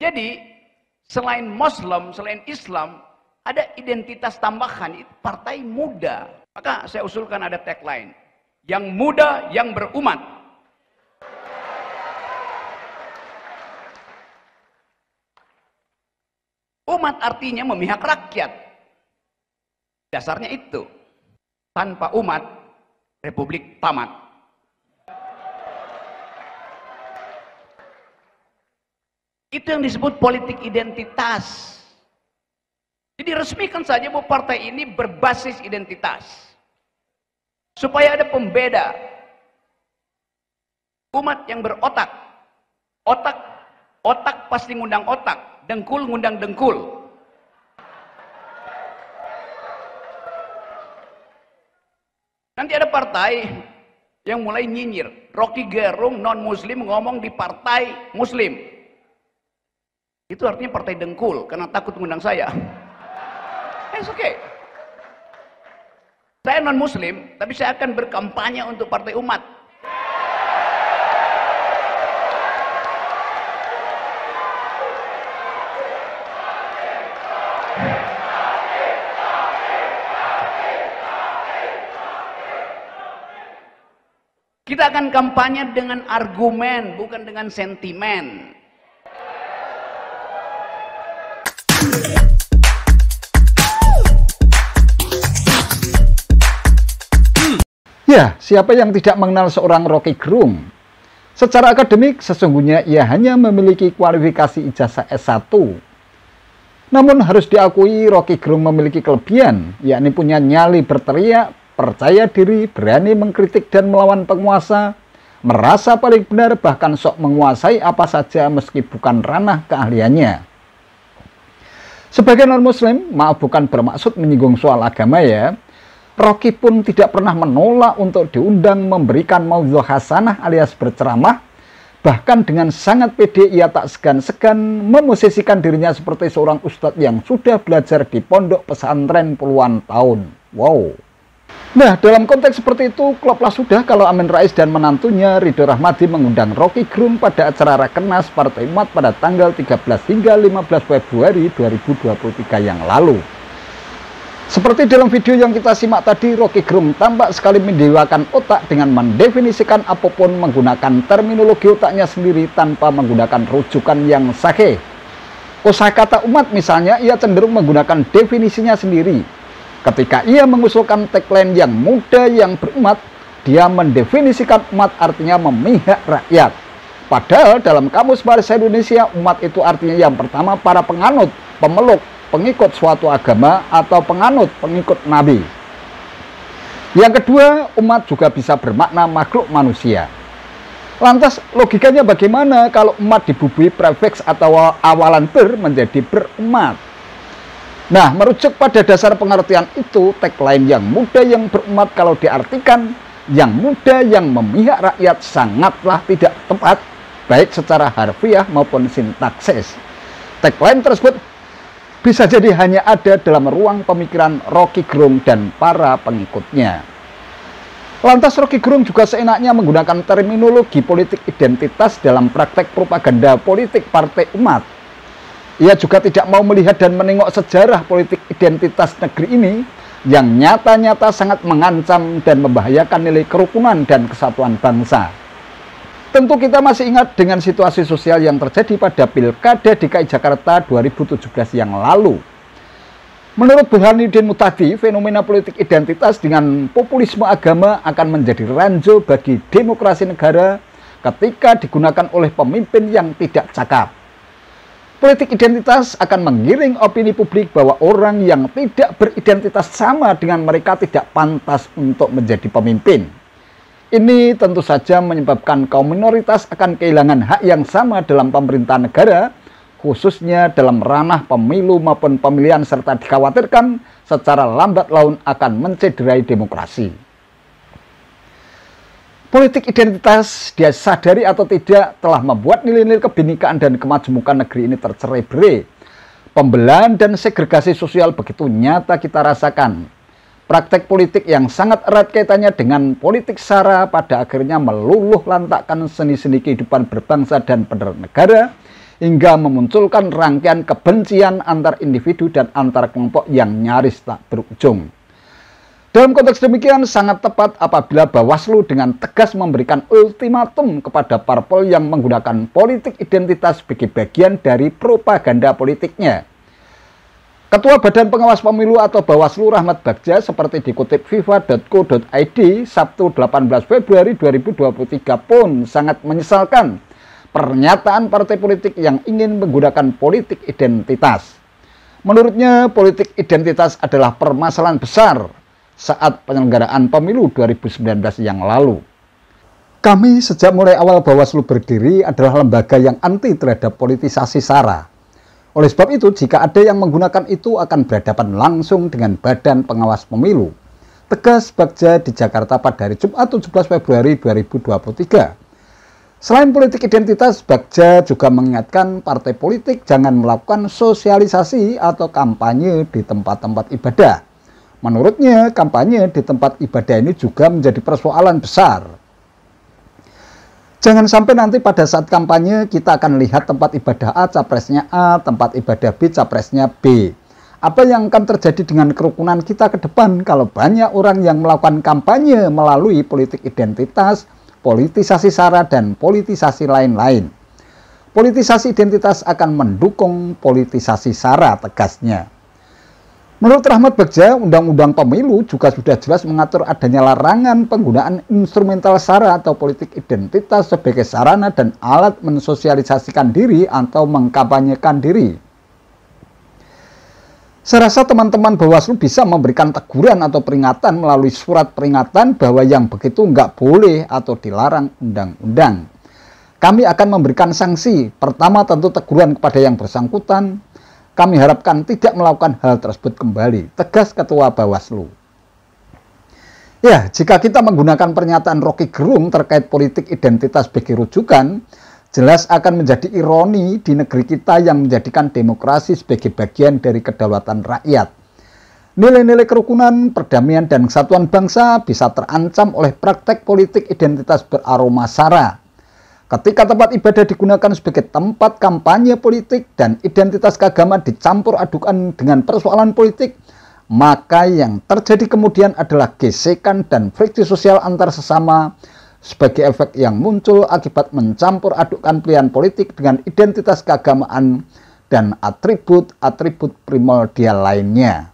Jadi selain Muslim, selain Islam, ada identitas tambahan, itu partai muda. Maka saya usulkan ada tagline, yang muda yang berumat. Umat artinya memihak rakyat. Dasarnya itu. Tanpa umat, republik tamat. Itu yang disebut politik identitas. Jadi resmikan saja bahwa partai ini berbasis identitas. Supaya ada pembeda. Umat yang berotak. Otak pasti ngundang otak. Dengkul ngundang dengkul. Nanti ada partai yang mulai nyinyir. Rocky Gerung non-muslim ngomong di partai muslim. Itu artinya partai dengkul karena takut mengundang saya. It's okay. Saya non-muslim, tapi saya akan berkampanye untuk partai umat. Kita akan kampanye dengan argumen, bukan dengan sentimen. Ya, siapa yang tidak mengenal seorang Rocky Gerung? Secara akademik, sesungguhnya ia hanya memiliki kualifikasi ijazah S1. Namun harus diakui Rocky Gerung memiliki kelebihan, yakni punya nyali berteriak, percaya diri, berani mengkritik dan melawan penguasa, merasa paling benar, bahkan sok menguasai apa saja meski bukan ranah keahliannya. Sebagai non-muslim, maaf bukan bermaksud menyinggung soal agama ya, Rocky pun tidak pernah menolak untuk diundang memberikan maudhu hasanah alias berceramah. Bahkan dengan sangat pede ia tak segan-segan memosisikan dirinya seperti seorang ustadz yang sudah belajar di pondok pesantren puluhan tahun. Wow. Nah, dalam konteks seperti itu, kloplah sudah kalau Amin Rais dan menantunya Ridho Rahmadi mengundang Rocky Gerung pada acara Rakernas Partai Umat pada tanggal 13 hingga 15 Februari 2023 yang lalu. Seperti dalam video yang kita simak tadi, Rocky Gerung tampak sekali mendewakan otak dengan mendefinisikan apapun menggunakan terminologi otaknya sendiri tanpa menggunakan rujukan yang sahih. Kosakata umat misalnya, ia cenderung menggunakan definisinya sendiri. Ketika ia mengusulkan tagline yang muda yang berumat, dia mendefinisikan umat artinya memihak rakyat. Padahal dalam Kamus Bahasa Indonesia, umat itu artinya yang pertama para penganut, pemeluk, pengikut suatu agama atau penganut, pengikut Nabi. Yang kedua, umat juga bisa bermakna makhluk manusia. Lantas logikanya bagaimana kalau umat dibubui prefix atau awalan ber menjadi berumat? Nah, merujuk pada dasar pengertian itu, tagline yang muda yang berumat kalau diartikan yang muda yang memihak rakyat sangatlah tidak tepat, baik secara harfiah maupun sintaksis. Tagline tersebut bisa jadi hanya ada dalam ruang pemikiran Rocky Gerung dan para pengikutnya. Lantas Rocky Gerung juga seenaknya menggunakan terminologi politik identitas dalam praktek propaganda politik Partai Umat. Ia juga tidak mau melihat dan menengok sejarah politik identitas negeri ini yang nyata-nyata sangat mengancam dan membahayakan nilai kerukunan dan kesatuan bangsa. Tentu kita masih ingat dengan situasi sosial yang terjadi pada Pilkada DKI Jakarta 2017 yang lalu. Menurut Burhanuddin Muhtadi, fenomena politik identitas dengan populisme agama akan menjadi ranjau bagi demokrasi negara ketika digunakan oleh pemimpin yang tidak cakap. Politik identitas akan menggiring opini publik bahwa orang yang tidak beridentitas sama dengan mereka tidak pantas untuk menjadi pemimpin. Ini tentu saja menyebabkan kaum minoritas akan kehilangan hak yang sama dalam pemerintahan negara, khususnya dalam ranah pemilu maupun pemilihan, serta dikhawatirkan secara lambat laun akan mencederai demokrasi. Politik identitas, dia sadari atau tidak, telah membuat nilai-nilai kebinekaan dan kemajemukan negeri ini tercerai-berai. Pembelahan dan segregasi sosial begitu nyata kita rasakan. Praktek politik yang sangat erat kaitannya dengan politik sara pada akhirnya meluluh lantakkan seni-seni kehidupan berbangsa dan bernegara hingga memunculkan rangkaian kebencian antar individu dan antar kelompok yang nyaris tak berujung. Dalam konteks demikian sangat tepat apabila Bawaslu dengan tegas memberikan ultimatum kepada parpol yang menggunakan politik identitas sebagai bagian dari propaganda politiknya. Ketua Badan Pengawas Pemilu atau Bawaslu Rahmat Bagja seperti dikutip viva.co.id Sabtu 18 Februari 2023 pun sangat menyesalkan pernyataan partai politik yang ingin menggunakan politik identitas. Menurutnya, politik identitas adalah permasalahan besar saat penyelenggaraan pemilu 2019 yang lalu. Kami sejak mulai awal Bawaslu berdiri adalah lembaga yang anti terhadap politisasi SARA. Oleh sebab itu, jika ada yang menggunakan itu akan berhadapan langsung dengan Badan Pengawas Pemilu. Tegas Bagja di Jakarta pada hari Jumat 17 Februari 2023. Selain politik identitas, Bagja juga mengingatkan partai politik jangan melakukan sosialisasi atau kampanye di tempat-tempat ibadah. Menurutnya, kampanye di tempat ibadah ini juga menjadi persoalan besar. Jangan sampai nanti pada saat kampanye kita akan lihat tempat ibadah A, capresnya A, tempat ibadah B, capresnya B. Apa yang akan terjadi dengan kerukunan kita ke depan kalau banyak orang yang melakukan kampanye melalui politik identitas, politisasi SARA, dan politisasi lain-lain. Politisasi identitas akan mendukung politisasi SARA, tegasnya. Menurut Rahmat Bagja, Undang-Undang Pemilu juga sudah jelas mengatur adanya larangan penggunaan instrumental SARA atau politik identitas sebagai sarana dan alat mensosialisasikan diri atau mengkampanyekan diri. Saya rasa teman-teman Bawaslu bisa memberikan teguran atau peringatan melalui surat peringatan bahwa yang begitu nggak boleh atau dilarang undang-undang. Kami akan memberikan sanksi. Pertama tentu teguran kepada yang bersangkutan. Kami harapkan tidak melakukan hal tersebut kembali, tegas Ketua Bawaslu. Ya, jika kita menggunakan pernyataan Rocky Gerung terkait politik identitas sebagai rujukan, jelas akan menjadi ironi di negeri kita yang menjadikan demokrasi sebagai bagian dari kedaulatan rakyat. Nilai-nilai kerukunan, perdamaian, dan kesatuan bangsa bisa terancam oleh praktek politik identitas beraroma SARA. Ketika tempat ibadah digunakan sebagai tempat kampanye politik dan identitas keagamaan dicampur adukan dengan persoalan politik, maka yang terjadi kemudian adalah gesekan dan friksi sosial antar sesama sebagai efek yang muncul akibat mencampur adukkan pilihan politik dengan identitas keagamaan dan atribut-atribut primordial lainnya.